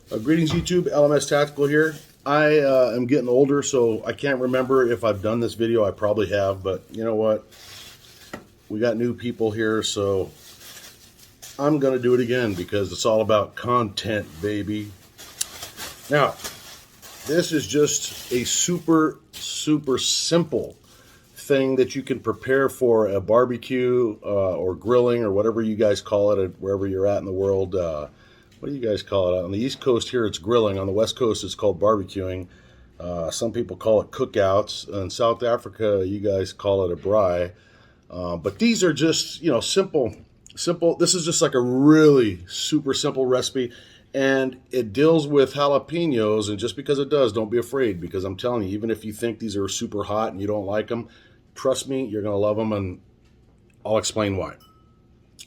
Greetings YouTube, LMS Tactical here. I am getting older, so I can't remember if I've done this video. I probably have, but you know what? We got new people here, so I'm going to do it again because it's all about content, baby. Now, this is just a super simple thing that you can prepare for a barbecue or grilling or whatever you guys call it, wherever you're at in the world. What do you guys call it? On the East Coast here, it's grilling. On the West Coast, it's called barbecuing. Some people call it cookouts. In South Africa, you guys call it a braai. But these are just, simple. This is just like a really super simple recipe. And it deals with jalapenos. And just because it does, don't be afraid. Because I'm telling you, even if you think these are super hot and you don't like them, trust me, you're going to love them. And I'll explain why.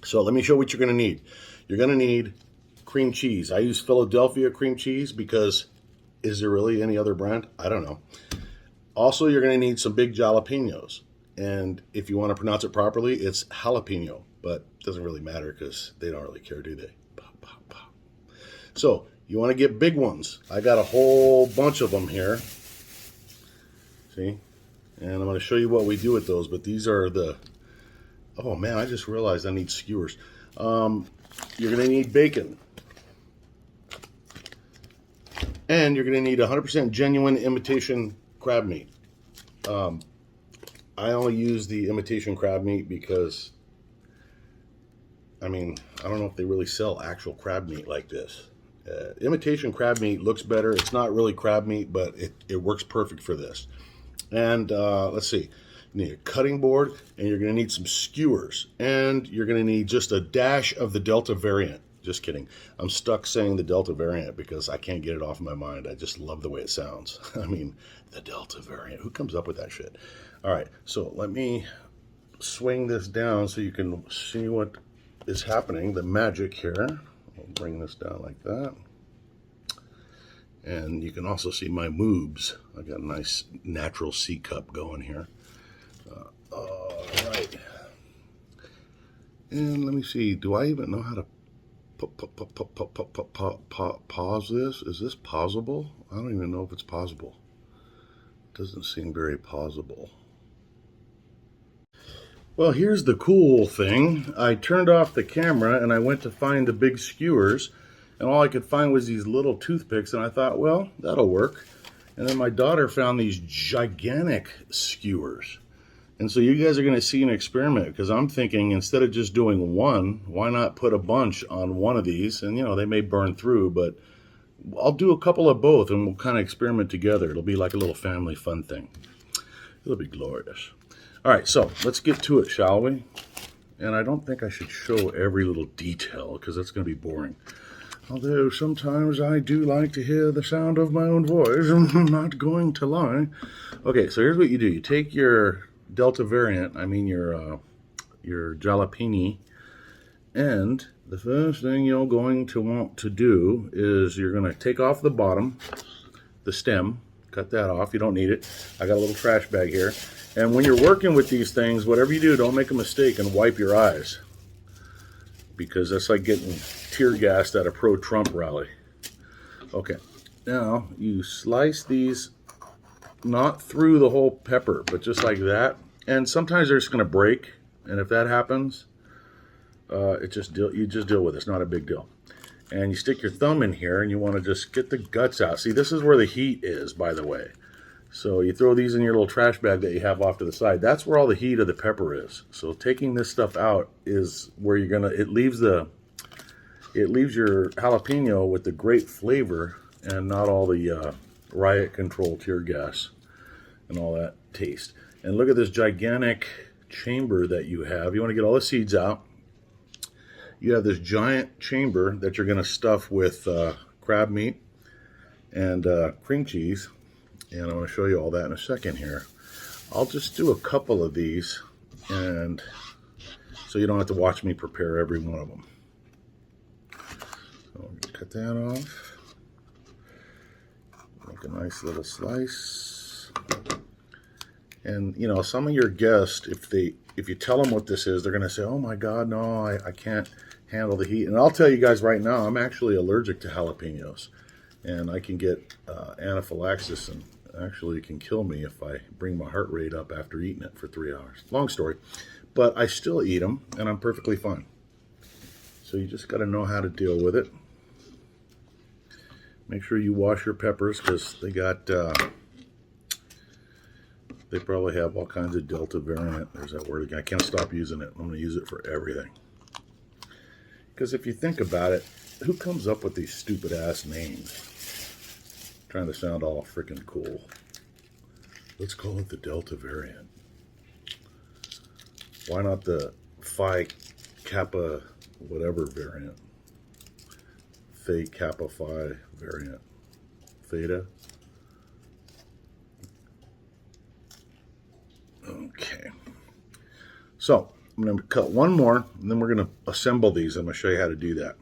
So let me show what you're going to need. You're going to need cream cheese. I use Philadelphia cream cheese because is there really any other brand? I don't know. Also, you're going to need some big jalapenos. And if you want to pronounce it properly, it's jalapeno. But it doesn't really matter because they don't really care, do they? Pop, pop, pop. So you want to get big ones. I got a whole bunch of them here. See? And I'm going to show you what we do with those. But these are the... Oh, man, I just realized I need skewers. You're going to need bacon. And you're going to need 100% genuine imitation crab meat. I only use the imitation crab meat because, I don't know if they really sell actual crab meat like this. Imitation crab meat looks better. It's not really crab meat, but it works perfect for this. And let's see. You need a cutting board, and you're going to need some skewers. And you're going to need just a dash of the Delta variant. Just kidding. I'm stuck saying the Delta variant because I can't get it off my mind. I just love the way it sounds. The Delta variant. Who comes up with that shit? All right, so let me swing this down so you can see what is happening, the magic here. I'll bring this down like that. And you can also see my moobs. I got a nice natural C cup going here. All right. And let me see, do I even know how to pause this? Is this pausable? I don't even know if it's pausable. It doesn't seem very pausable. Well, here's the cool thing. I turned off the camera and I went to find the big skewers, and all I could find was these little toothpicks, and I thought, well, that'll work. And then my daughter found these gigantic skewers. And so you guys are going to see an experiment, because I'm thinking instead of just doing one, why not put a bunch on one of these? And, they may burn through, but I'll do a couple of both, and we'll kind of experiment together. It'll be like a little family fun thing. It'll be glorious. All right, so let's get to it, shall we? And I don't think I should show every little detail, because that's going to be boring. Although sometimes I do like to hear the sound of my own voice. I'm not going to lie. Okay, so here's what you do. You take your Delta variant, your jalapeno, and the first thing you're going to want to do is you're going to take off the bottom, the stem, cut that off. You don't need it. I got a little trash bag here. And when you're working with these things, whatever you do, don't make a mistake and wipe your eyes, because that's like getting tear gassed at a pro-Trump rally. Okay, now you slice these not through the whole pepper, but just like that. And sometimes they're just going to break, and if that happens, you just deal with it. It's not a big deal. And you stick your thumb in here, and you want to just get the guts out. See, this is where the heat is, by the way. So you throw these in your little trash bag that you have off to the side. That's where all the heat of the pepper is. So taking this stuff out is where you're gonna. It leaves your jalapeno with the great flavor and not all the riot control tear gas and all that taste. And look at this gigantic chamber that you have. You want to get all the seeds out. You have this giant chamber that you're going to stuff with crab meat and cream cheese. And I'm going to show you all that in a second here. I'll just do a couple of these, and so you don't have to watch me prepare every one of them. So I'm going to cut that off. Make a nice little slice. And some of your guests, if you tell them what this is, they're going to say, oh my God, no, I can't handle the heat. And I'll tell you guys right now, I'm actually allergic to jalapenos. and I can get anaphylaxis, and actually it can kill me if I bring my heart rate up after eating it for 3 hours. Long story, but I still eat them, and I'm perfectly fine. So you just got to know how to deal with it. Make sure you wash your peppers, because they got they probably have all kinds of Delta variant. There's that word again. I can't stop using it. I'm going to use it for everything. Because if you think about it, who comes up with these stupid ass names? Trying to sound all freaking cool. Let's call it the Delta variant. Why not the Phi Kappa whatever variant? Phi Kappa Phi variant. Theta. Okay. So I'm going to cut one more, and then we're going to assemble these. I'm going to show you how to do that.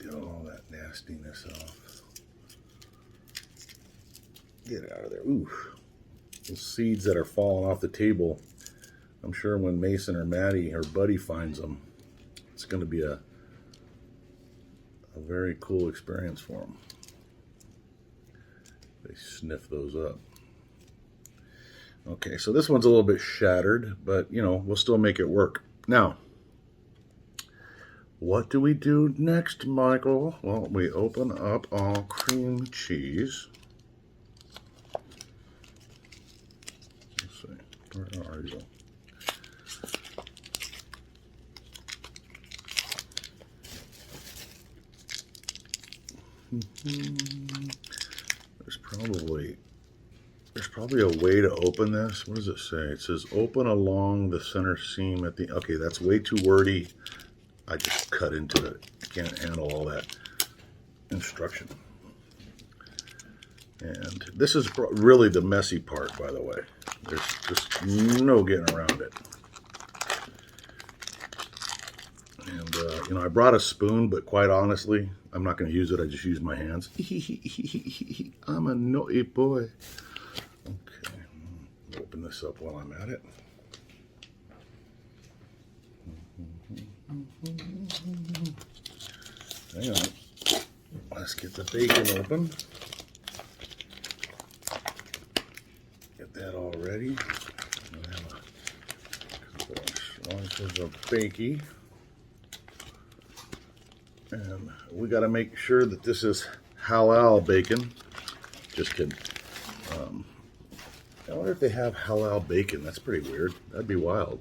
Get all that nastiness off. Get out of there. Ooh. Those seeds that are falling off the table. I'm sure when Mason or Maddie or Buddy finds them, it's going to be a very cool experience for them. They sniff those up. Okay, so this one's a little bit shattered, but you know, we'll still make it work. Now, what do we do next, Michael? Well, we open up our cream cheese. Let's see, where are you? There's probably a way to open this. What does it say? It says open along the center seam at the, okay, that's way too wordy. I just cut into it. I can't handle all that instruction. And this is really the messy part, by the way. There's just no getting around it. And, you know, I brought a spoon, but quite honestly, I'm not going to use it. I just use my hands. I'm a naughty boy. Okay, open this up while I'm at it. Hang on. Let's get the bacon open. Get that all ready. I have a couple of slices of bacon. And we got to make sure that this is halal bacon. Just kidding. I wonder if they have halal bacon. That's pretty weird. That'd be wild.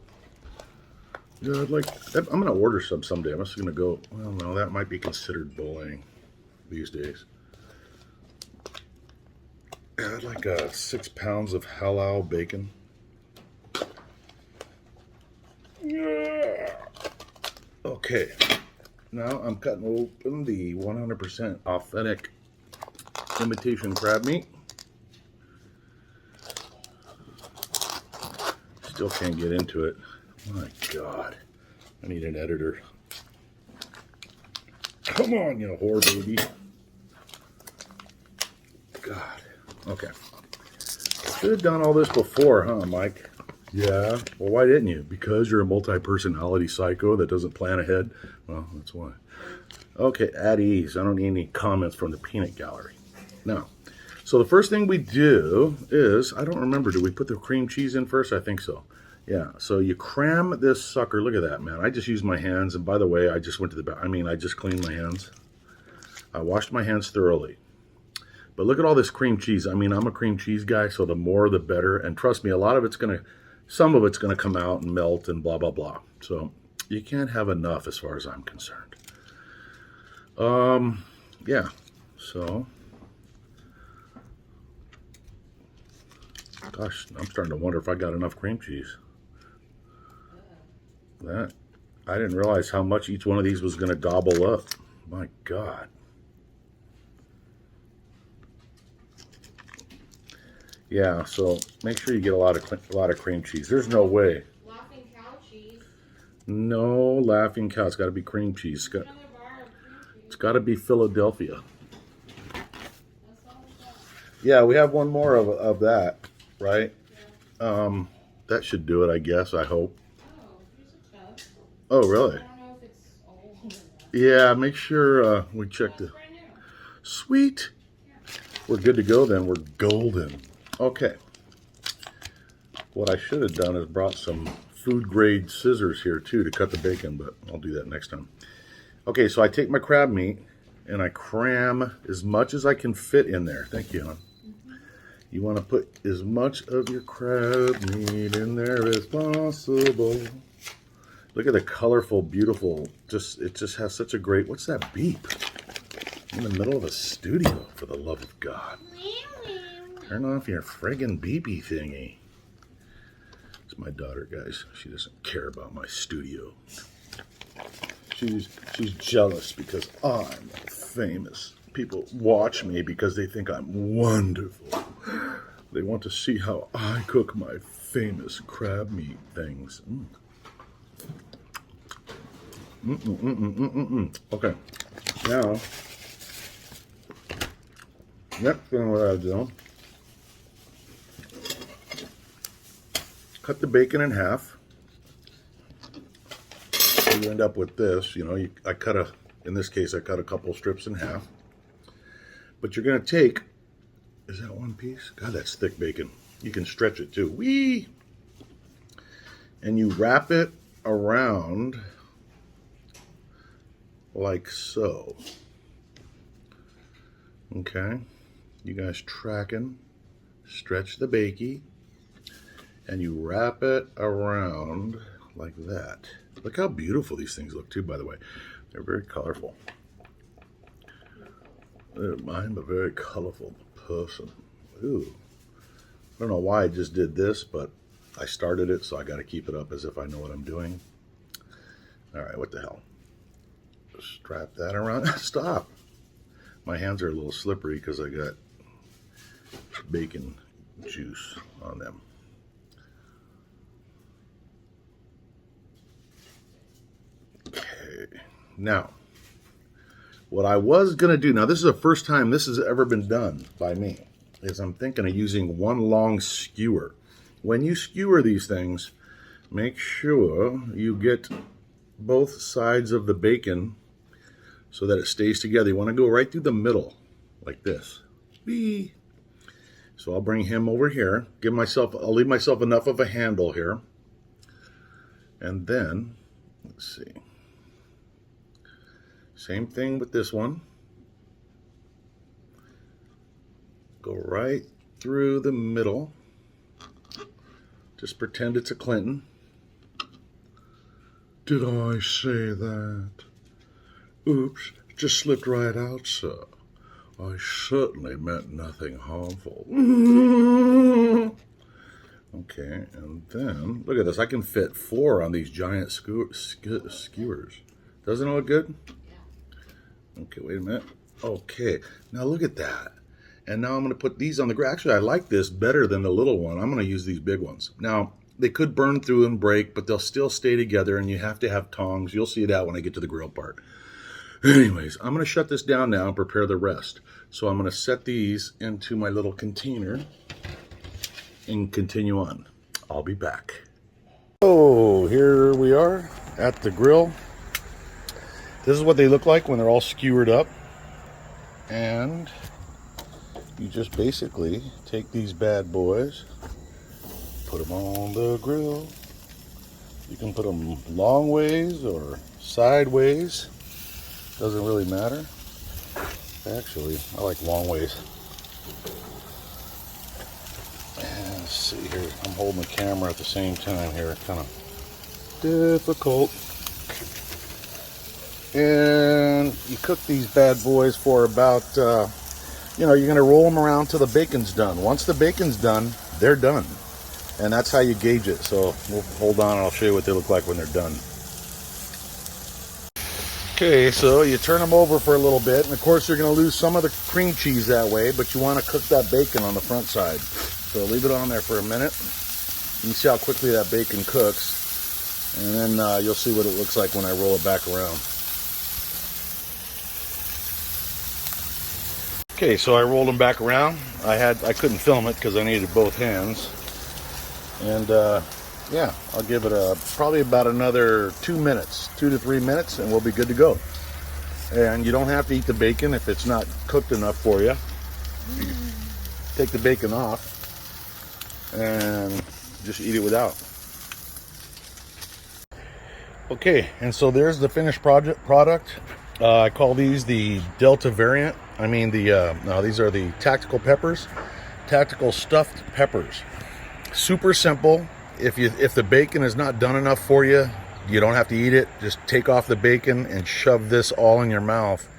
Yeah, I'm going to order some someday. I'm just going to go, well, no, that might be considered bullying these days. Yeah, I'd like 6 pounds of halal bacon. Yeah. Okay. Now I'm cutting open the 100% authentic imitation crab meat. Still can't get into it. My God. I need an editor. Come on, you whore baby. God. Okay. Should have done all this before, huh, Mike? Yeah. Well, why didn't you? Because you're a multi-personality psycho that doesn't plan ahead? Well, that's why. Okay, at ease. I don't need any comments from the peanut gallery. Now, so the first thing we do is, I don't remember, did we put the cream cheese in first? I think so. Yeah, so you cram this sucker. Look at that, man. I just used my hands, and by the way, I just went to the bathroom. I mean, I just cleaned my hands. I washed my hands thoroughly. But look at all this cream cheese. I mean, I'm a cream cheese guy, so the more the better. And trust me, a lot of it's going to, some of it's going to come out and melt and blah, blah, blah. So you can't have enough as far as I'm concerned. Yeah, so, gosh, I'm starting to wonder if I got enough cream cheese. That, I didn't realize how much each one of these was going to gobble up. My God. Yeah, so make sure you get a lot of cream cheese. There's no way. Laughing cow cheese. No laughing cow. It's got to be cream cheese. It's got to be Philadelphia. Yeah, we have one more of that, right? That should do it, I guess. I hope. Oh, really? Yeah, make sure we check the. Sweet. We're good to go then. We're golden. Okay. What I should have done is brought some food grade scissors here too to cut the bacon, but I'll do that next time. Okay, so I take my crab meat and I cram as much as I can fit in there. Thank you, hon. You want to put as much of your crab meat in there as possible. Look at the colorful, beautiful, it just has such a great, what's that beep? In the middle of a studio, for the love of God. Turn off your friggin' beepy thingy. It's my daughter, guys. She doesn't care about my studio. She's jealous because I'm famous. People watch me because they think I'm wonderful. They want to see how I cook my famous crab meat things. Okay, now, next thing what I do, cut the bacon in half. You end up with this, you know, in this case, I cut a couple strips in half. But you're going to take, is that one piece? God, that's thick bacon. You can stretch it too. Whee! And you wrap it around like so. Okay, you guys tracking? Stretch the bakey, and you wrap it around like that. Look how beautiful these things look too, by the way. They're very colorful. I'm a very colorful person. Ooh. I don't know why I just did this, but I started it, so I got to keep it up as if I know what I'm doing. All right, what the hell? Strap that around. Stop. My hands are a little slippery because I got bacon juice on them. Okay. Now, what I was going to do, now this is the first time this has ever been done by me, is I'm thinking of using one long skewer. When you skewer these things, make sure you get both sides of the bacon so that it stays together. You want to go right through the middle, like this. Whee! So I'll bring him over here. I'll leave myself enough of a handle here. And then, let's see. Same thing with this one. Go right through the middle. Just pretend it's a Clinton. Did I say that? Oops, just slipped right out, sir. I certainly meant nothing harmful. Okay, and then, look at this. I can fit 4 on these giant skewers. Doesn't it look good? Okay, wait a minute. Okay, now look at that. And now I'm going to put these on the grill. Actually, I like this better than the little one. I'm going to use these big ones. Now, they could burn through and break, but they'll still stay together, and you have to have tongs. You'll see that when I get to the grill part. Anyways, I'm going to shut this down now and prepare the rest. So I'm going to set these into my little container and continue on. I'll be back. Oh, here we are at the grill. This is what they look like when they're all skewered up. And you just basically take these bad boys, put them on the grill. You can put them long ways or sideways. Doesn't really matter. Actually, I like long ways. And let's see here. I'm holding the camera at the same time here. Kind of difficult. And you cook these bad boys for about, you're going to roll them around till the bacon's done. Once the bacon's done, they're done. And that's how you gauge it. So we'll hold on and I'll show you what they look like when they're done. Okay, so you turn them over for a little bit. And of course, you're going to lose some of the cream cheese that way, but you want to cook that bacon on the front side. So leave it on there for a minute. You can see how quickly that bacon cooks. And then you'll see what it looks like when I roll it back around. Okay, so I rolled them back around. I couldn't film it because I needed both hands. And yeah, I'll give it probably about another 2 minutes, 2 to 3 minutes, and we'll be good to go. And you don't have to eat the bacon if it's not cooked enough for you. Take the bacon off and just eat it without. Okay, and so there's the finished product. I call these the Delta variant. I mean no, these are the tactical peppers, tactical stuffed peppers. Super simple. If the bacon is not done enough for you, you don't have to eat it. Just take off the bacon and shove this all in your mouth,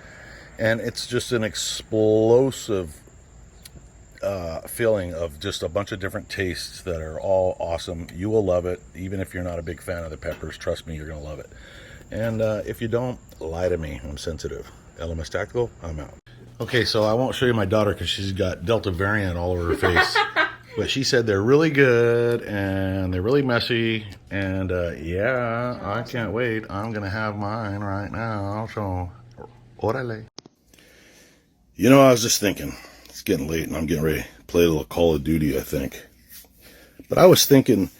and it's just an explosive feeling of just a bunch of different tastes that are all awesome. You will love it, even if you're not a big fan of the peppers. Trust me, you're gonna love it. And if you don't, lie to me. I'm sensitive. LMS Tactical, I'm out. Okay, so I won't show you my daughter because she's got Delta variant all over her face. But she said they're really good and they're really messy. And yeah, I can't wait. I'm gonna have mine right now. So, orale. You know, I was just thinking, it's getting late and I'm getting ready to play a little Call of Duty, I think. But I was thinking,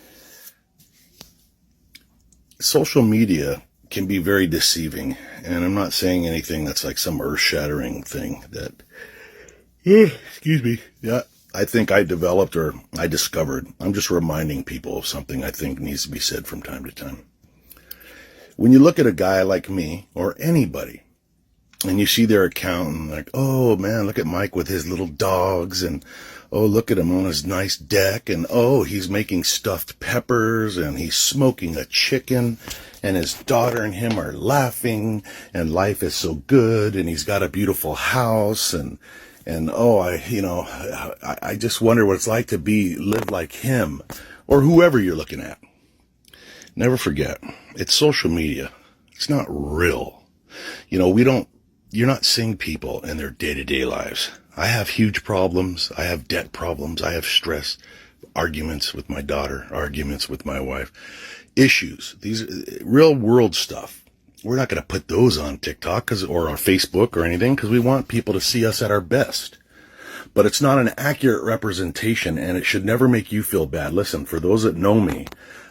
social media can be very deceiving. And I'm not saying anything that's like some earth-shattering thing that, excuse me, yeah, I think I developed or I discovered. I'm just reminding people of something I think needs to be said from time to time. When you look at a guy like me or anybody, and you see their account and like, oh man, look at Mike with his little dogs, and oh, look at him on his nice deck, and oh, he's making stuffed peppers, and he's smoking a chicken, and his daughter and him are laughing, and life is so good, and he's got a beautiful house, and oh, I just wonder what it's like to live like him, or whoever you're looking at. Never forget, it's social media. It's not real. You know, you're not seeing people in their day-to-day lives. I have huge problems. I have debt problems. I have stress, arguments with my daughter, arguments with my wife, issues. These are real world stuff. We're not going to put those on TikTok or on Facebook or anything because we want people to see us at our best. But it's not an accurate representation, and it should never make you feel bad. Listen, for those that know me,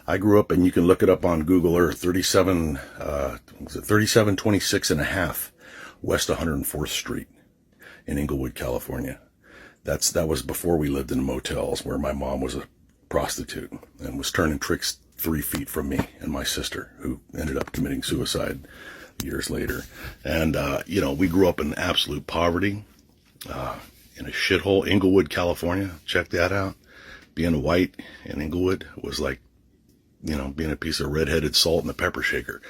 I grew up, and you can look it up on Google Earth, 3726 and a half West 104th Street in Inglewood, California. That was before we lived in motels, where my mom was a prostitute and was turning tricks 3 feet from me and my sister, who ended up committing suicide years later. And, we grew up in absolute poverty, in a shithole, Inglewood, California. Check that out. Being white in Inglewood was like, being a piece of redheaded salt in the pepper shaker.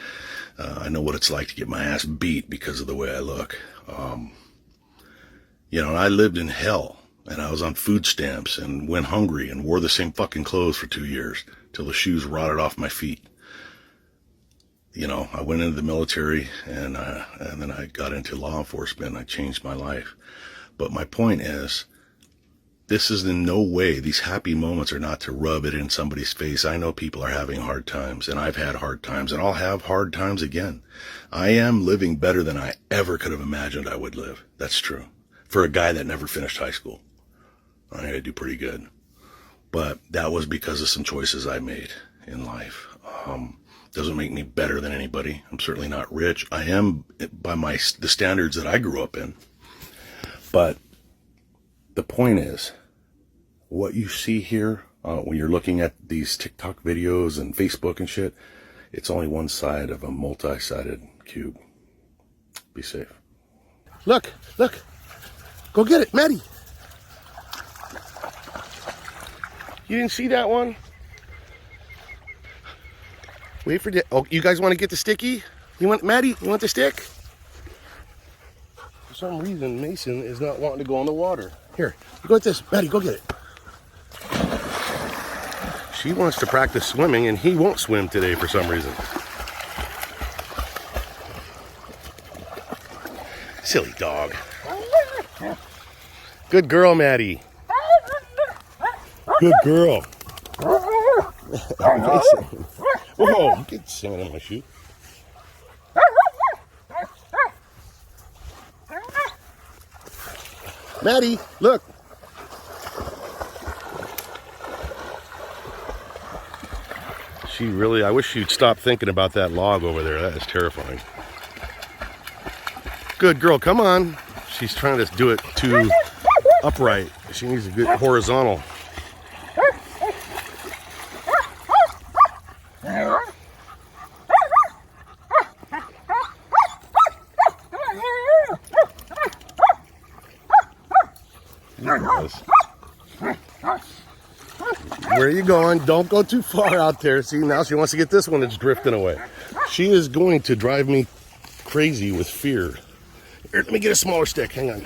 I know what it's like to get my ass beat because of the way I look. And I lived in hell, and I was on food stamps and went hungry and wore the same fucking clothes for 2 years till the shoes rotted off my feet. I went into the military, and then I got into law enforcement, and I changed my life. But my point is, this is in no way, these happy moments are not to rub it in somebody's face. I know people are having hard times, and I've had hard times, and I'll have hard times again. I am living better than I ever could have imagined I would live. That's true. For a guy that never finished high school, I think I do pretty good. But that was because of some choices I made in life. Doesn't make me better than anybody. I'm certainly not rich. I am by the standards that I grew up in. But the point is, what you see here when you're looking at these TikTok videos and Facebook and shit, it's only one side of a multi-sided cube. Be safe. Look. Go get it, Maddie. You didn't see that one? Wait for it. Oh, you guys want to get the sticky? Maddie, you want the stick? For some reason, Mason is not wanting to go in the water. Here, you go with this. Maddie, go get it. She wants to practice swimming, and he won't swim today for some reason. Silly dog. Good girl, Maddie. Good girl. Whoa, you get singing in my shoe. Maddie, look. She really, I wish she'd stop thinking about that log over there. That is terrifying. Good girl, come on. She's trying to do it too upright. She needs a good horizontal. Where are you going? Don't go too far out there. See, now she wants to get this one that's drifting away. She is going to drive me crazy with fear. Here, let me get a smaller stick. Hang on.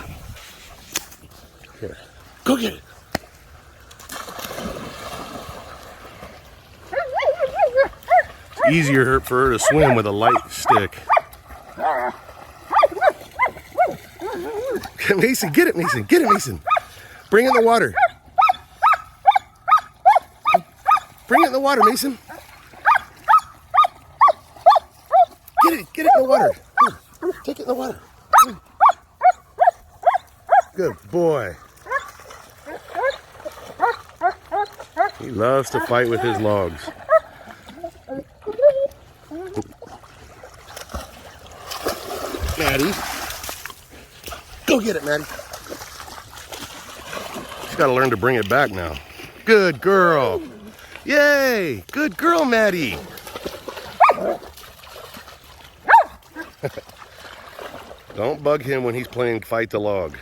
Here. Go get it. It's easier for her to swim with a light stick. Mason, get it, Mason. Get it, Mason. Bring it in the water. Bring it in the water, Mason. Get it in the water. Here, take it in the water. Good boy. He loves to fight with his logs. Maddie. Go get it, Maddie. She's got to learn to bring it back now. Good girl. Yay! Good girl, Maddie. Don't bug him when he's playing fight the log.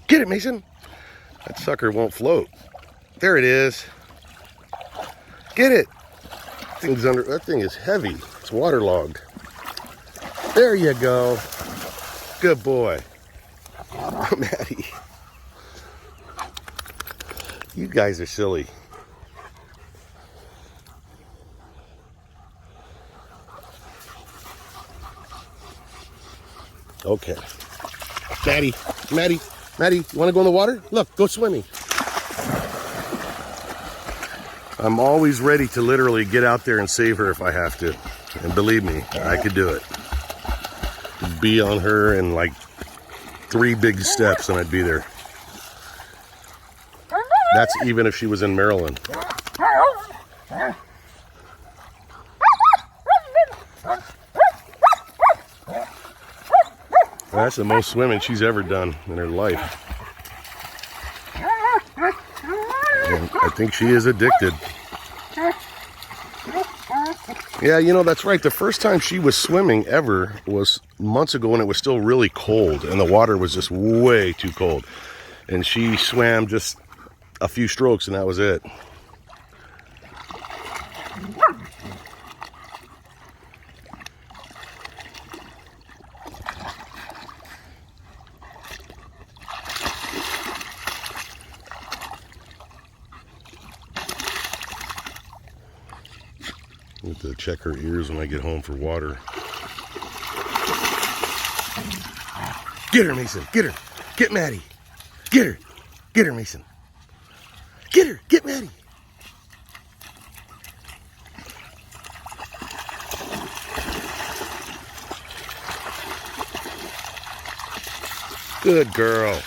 Get it, Mason. That sucker won't float. There it is. Get it. That thing is heavy. It's waterlogged. There you go. Good boy. Maddie. You guys are silly. Okay. Maddie, you want to go in the water? Look, go swimming. I'm always ready to literally get out there and save her if I have to. And believe me, I could do it. Be on her in like 3 big steps and I'd be there. That's even if she was in Maryland. That's the most swimming she's ever done in her life. And I think she is addicted. Yeah, you know, that's right. The first time she was swimming ever was months ago when it was still really cold and the water was just way too cold. And she swam just a few strokes and that was it. I have to check her ears when I get home for water. Get her, Mason. Get her. Get Maddie. Get her. Get her, Mason. Get her. Get Maddie. Good girl.